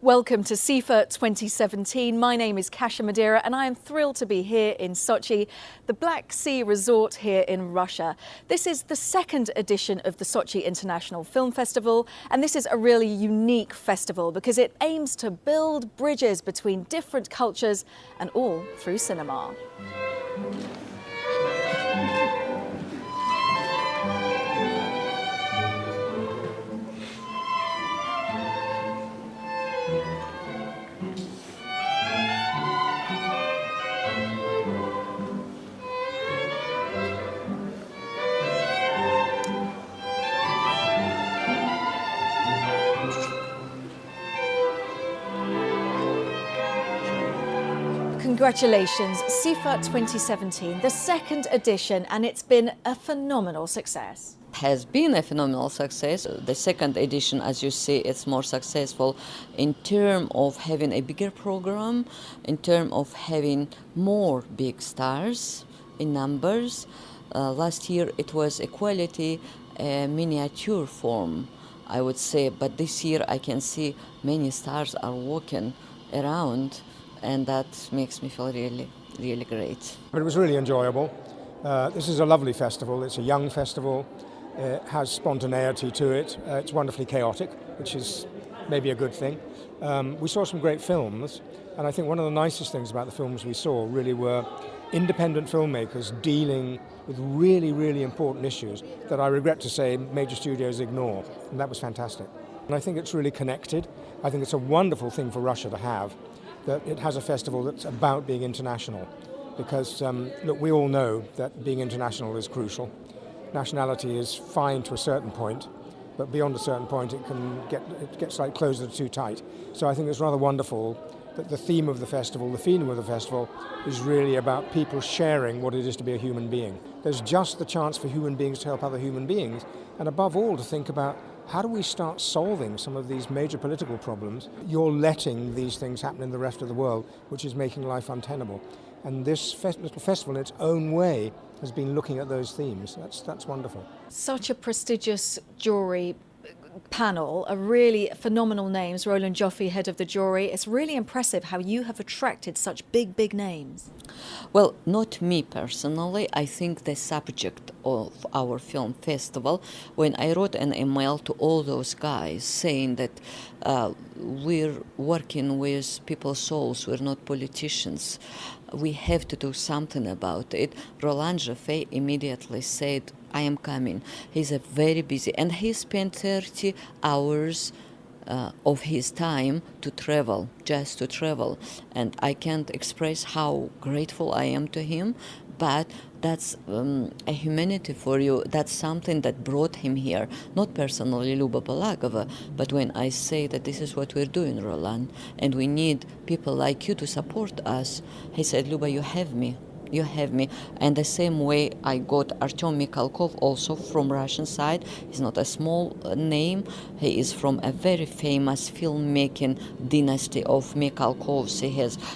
Welcome to SIFFA 2017. My name is Kasia Madeira and I am thrilled to be here in Sochi, the Black Sea resort here in Russia. This is the second edition of the Sochi International Film Festival, and this is a really unique festival because it aims to build bridges between different cultures and all through cinema. Congratulations, SIFFA 2017, the second edition, and it's been a phenomenal success. Has been a phenomenal success. The second edition, as you see, it's more successful in terms of having a bigger program, in terms of having more big stars in numbers. Last year it was a quality miniature form, I would say, but this year I can see many stars are walking around, and that makes me feel really, really great. But it was really enjoyable. This is a lovely festival. It's a young festival. It has spontaneity to it. It's wonderfully chaotic, which is maybe a good thing. We saw some great films, and I think one of the nicest things about the films we saw really were independent filmmakers dealing with really, really important issues that I regret to say major studios ignore, and that was fantastic. And I think it's really connected. I think it's a wonderful thing for Russia to have, that it has a festival that's about being international, because look, we all know that being international is crucial. Nationality is fine to a certain point, but beyond a certain point it gets like clothes that are too tight. So I think it's rather wonderful that the theme of the festival, the feeling of the festival, is really about people sharing what it is to be a human being. There's just the chance for human beings to help other human beings, and above all to think about how do we start solving some of these major political problems. You're letting these things happen in the rest of the world, which is making life untenable. And this little festival in its own way has been looking at those themes. That's wonderful. Such a prestigious jury panel, a really phenomenal names. Roland Joffe, head of the jury. It's really impressive how you have attracted such big names. Well, not me personally. I think the subject of our film festival, when I wrote an email to all those guys saying that we're working with people's souls, we're not politicians, we have to do something about it, Roland Joffe immediately said, I am coming. He's a very busy, and he spent 30 hours of his time to travel, just to travel. And I can't express how grateful I am to him, but that's a humanity for you. That's something that brought him here. Not personally Luba Balagova, but when I say that this is what we're doing, Roland, and we need people like you to support us, he said, Luba, you have me. You have me. And the same way I got Artem Mikhalkov, also from Russian side. He's not a small name. He is from a very famous filmmaking dynasty of Mikhalkovs.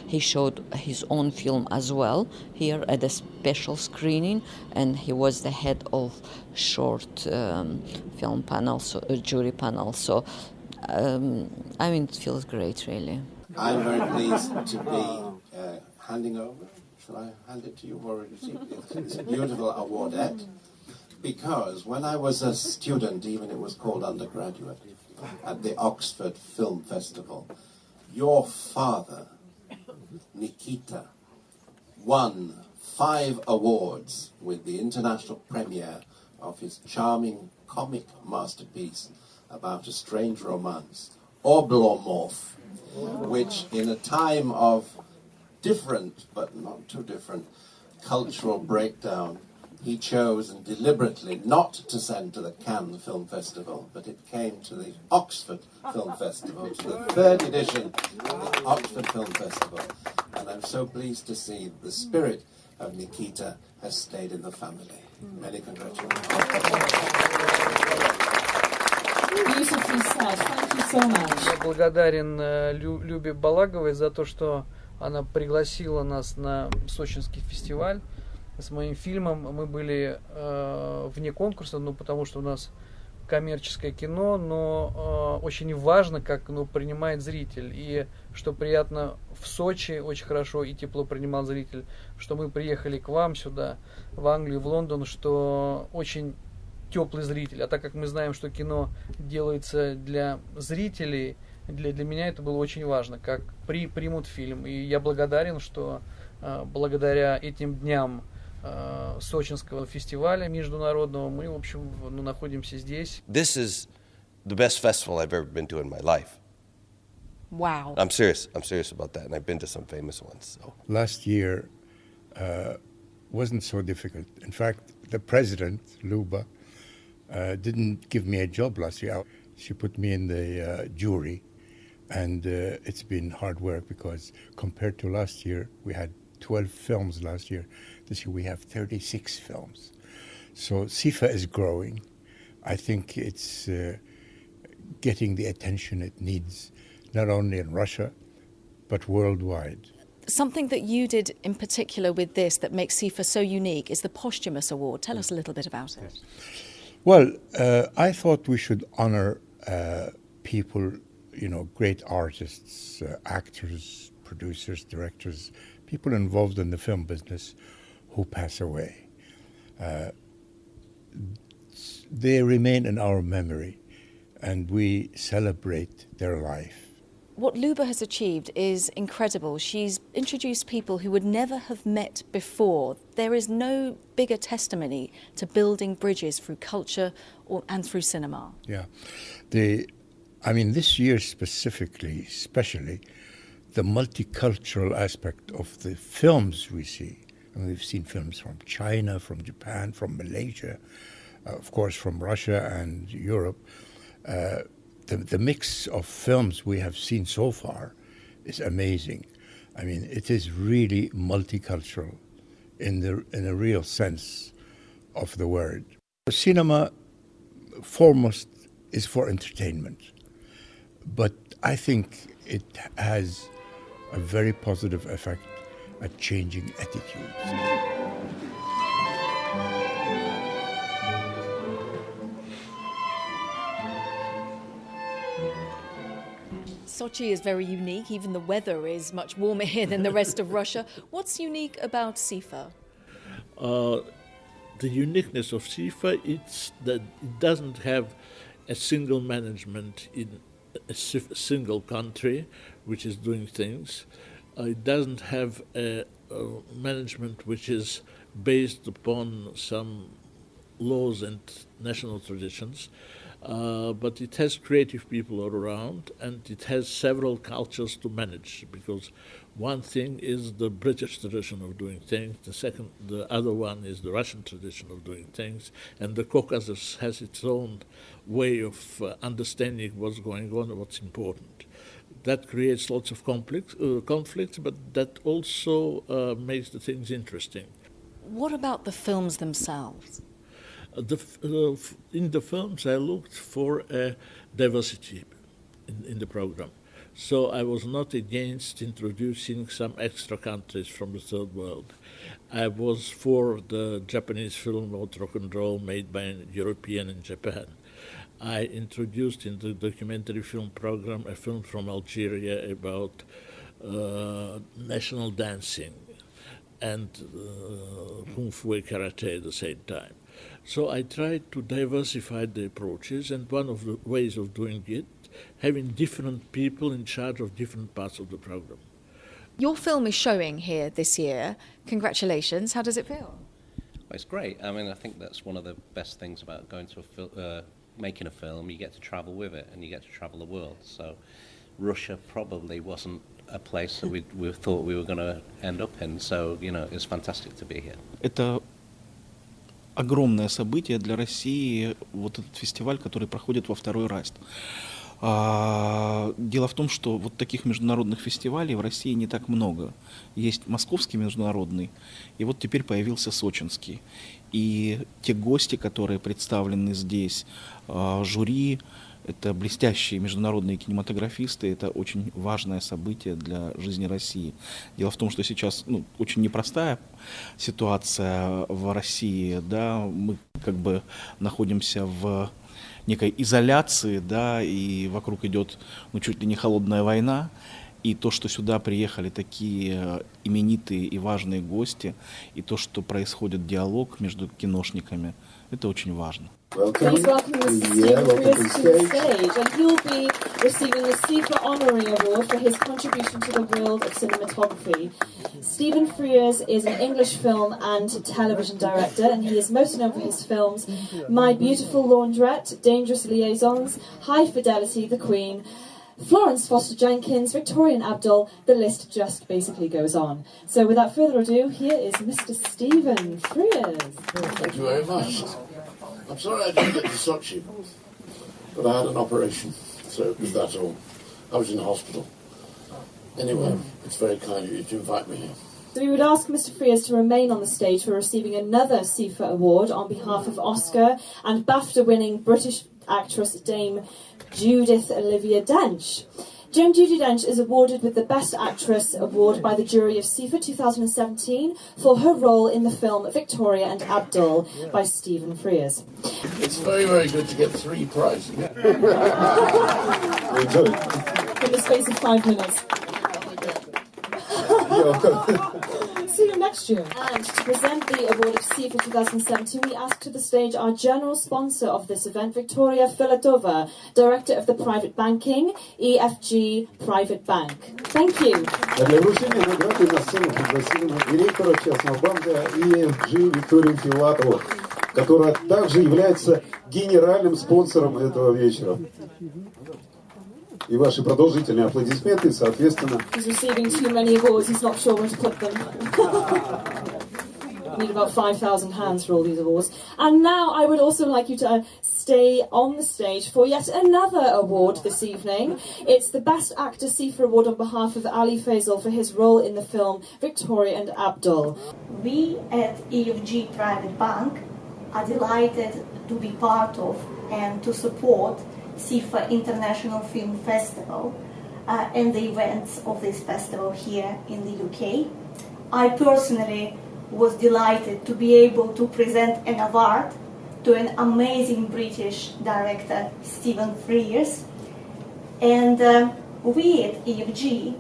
He showed his own film as well here at a special screening, and he was the head of short film panel, so jury panel. So I mean, it feels great, really. I'm very pleased to be handing over. Shall I hand it to you? You've already received it. It's a beautiful awardette, because when I was a student, even it was called undergraduate, at the Oxford Film Festival, your father, Nikita, won 5 awards with the international premiere of his charming comic masterpiece about a strange romance, Oblomov, which in a time of different, but not too different, cultural breakdown, he chose and deliberately not to send to the Cannes Film Festival, but it came to the Oxford Film Festival, to the 3rd edition of the Oxford Film Festival. And I'm so pleased to see the spirit of Nikita has stayed in the family. Many congratulations. Beautifully said. Thank you so much. Я благодарен Любе Балаговой за то, что она пригласила нас на сочинский фестиваль с моим фильмом. Мы были вне конкурса, потому что у нас коммерческое кино, но очень важно, как оно принимает зритель. И что приятно, в Сочи очень хорошо и тепло принимал зритель, что мы приехали к вам сюда, в Англию, в Лондон, что очень теплый зритель. А так как мы знаем, что кино делается для зрителей, для меня это было очень важно, как примут фильм. И я благодарен, что благодаря этим дням Сочинского фестиваля международного мы, в общем, находимся здесь. This is the best festival I've ever been to in my life. Wow. I'm serious about that, and I've been to some famous ones. So. Last year wasn't so difficult. In fact, the president, Luba, didn't give me a job last year. She put me in the jury, and it's been hard work because compared to last year, we had 12 films last year. This year we have 36 films. So SIFFA is growing. I think it's getting the attention it needs, not only in Russia, but worldwide. Something that you did in particular with this that makes SIFFA so unique is the posthumous award. Tell us a little bit about it. Yes. Well, I thought we should honor people, great artists, actors, producers, directors, people involved in the film business who pass away. They remain in our memory, and we celebrate their life. What Luba has achieved is incredible. She's introduced people who would never have met before. There is no bigger testimony to building bridges through culture and through cinema. Yeah. This year especially, the multicultural aspect of the films we see. We've seen films from China, from Japan, from Malaysia, of course from Russia and Europe. The mix of films we have seen so far is amazing. It is really multicultural in a real sense of the word. Cinema, foremost, is for entertainment, but I think it has a very positive effect at changing attitudes. Sochi is very unique. Even the weather is much warmer here than the rest of Russia. What's unique about SIFFA? The uniqueness of SIFFA is that it doesn't have a single management in a single country which is doing things. It doesn't have a management which is based upon some laws and national traditions, but it has creative people all around, and it has several cultures to manage, because one thing is the British tradition of doing things, the other one is the Russian tradition of doing things, and the Caucasus has its own way of understanding what's going on and what's important. That creates lots of conflicts, but that also makes the things interesting. What about the films themselves? In the films, I looked for diversity in the program. So I was not against introducing some extra countries from the third world. I was for the Japanese film about rock and roll made by a European in Japan. I introduced in the documentary film program a film from Algeria about national dancing and kung fu and karate at the same time. So I tried to diversify the approaches, and one of the ways of doing it, having different people in charge of different parts of the program. Your film is showing here this year. Congratulations. How does it feel? Well, it's great. I think that's one of the best things about going to making a film. You get to travel with it, and you get to travel the world. So Russia probably wasn't a place that we thought we were going to end up in. So, it's fantastic to be here. Это огромное событие для России, вот этот фестиваль, который проходит во второй раз. Дело в том, что вот таких международных фестивалей в России не так много. Есть московский международный, и вот теперь появился сочинский. И те гости, которые представлены здесь, жюри, это блестящие международные кинематографисты, это очень важное событие для жизни России. Дело в том, что сейчас очень непростая ситуация в России, да, мы находимся в некой изоляции, да, и вокруг идет, ну, чуть ли не холодная война. И то, что сюда приехали такие именитые и важные гости, и то, что происходит диалог между киношниками, это очень важно. Please welcome Mr. Stephen Frears to the stage, and he'll be receiving the SIFFA Honorary Award for his contribution to the world of cinematography. Stephen Frears is an English film and television director, and he is most known for his films My Beautiful Laundrette, Dangerous Liaisons, High Fidelity, The Queen, Florence Foster Jenkins, Victoria and Abdul, the list just basically goes on. So without further ado, here is Mr. Stephen Frears. Thank you very much. I'm sorry I didn't get to Sochi, but I had an operation, so it was that all. I was in hospital. Anyway, it's very kind of you to invite me here. So we would ask Mr. Frears to remain on the stage for receiving another SIFFA award on behalf of Oscar and BAFTA-winning British actress Dame Judith Olivia Dench. Dame Judi Dench is awarded with the Best Actress Award by the jury of SIFFA 2017 for her role in the film Victoria and Abdul by Stephen Frears. It's very, very good to get 3 prizes. In the space of 5 minutes. See you next year. And to present the award of SIFFA 2017, we ask to the stage our general sponsor of this event, Victoria Filatova, Director of the Private Banking, EFG Private Bank. Thank you. Для вручения награды на сцену пригласили директора частного банка EFG Викторию Филатову, которая также является генеральным спонсором этого вечера. И ваши продолжительные аплодисменты, соответственно. He's receiving too many awards, he's not sure where to put them. We need about 5,000 hands for all these awards. And now I would also like you to stay on the stage for yet another award this evening. It's the Best Actor SIFFA Award on behalf of Ali Faisal for his role in the film Victoria and Abdul. We at EFG Private Bank are delighted to be part of and to support SIFFA International Film Festival and the events of this festival here in the UK. I personally was delighted to be able to present an award to an amazing British director, Stephen Frears. And we at EFG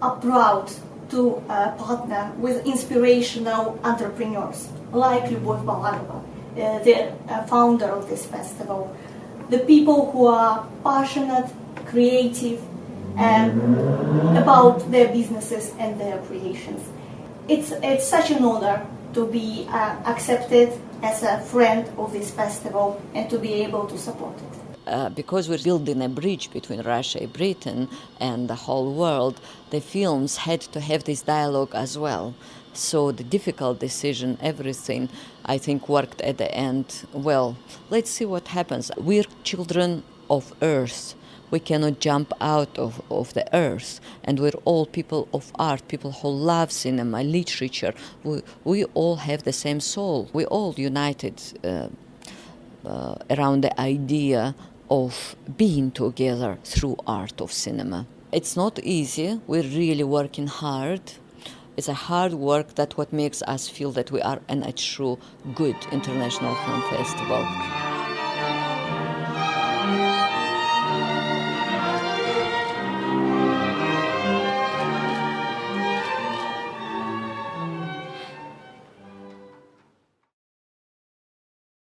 are proud to partner with inspirational entrepreneurs like Lyubov Balarova, the founder of this festival, the people who are passionate, creative about their businesses and their creations. It's such an honor to be accepted as a friend of this festival and to be able to support it. Because we're building a bridge between Russia and Britain and the whole world, the films had to have this dialogue as well. So the difficult decision, everything, I think worked at the end well. Let's see what happens. We're children of Earth. We cannot jump out of the earth. And we're all people of art, people who love cinema, literature. We all have the same soul. We all united around the idea of being together through art of cinema. It's not easy. We're really working hard. It's a hard work. That's what makes us feel that we are in a true good international film festival.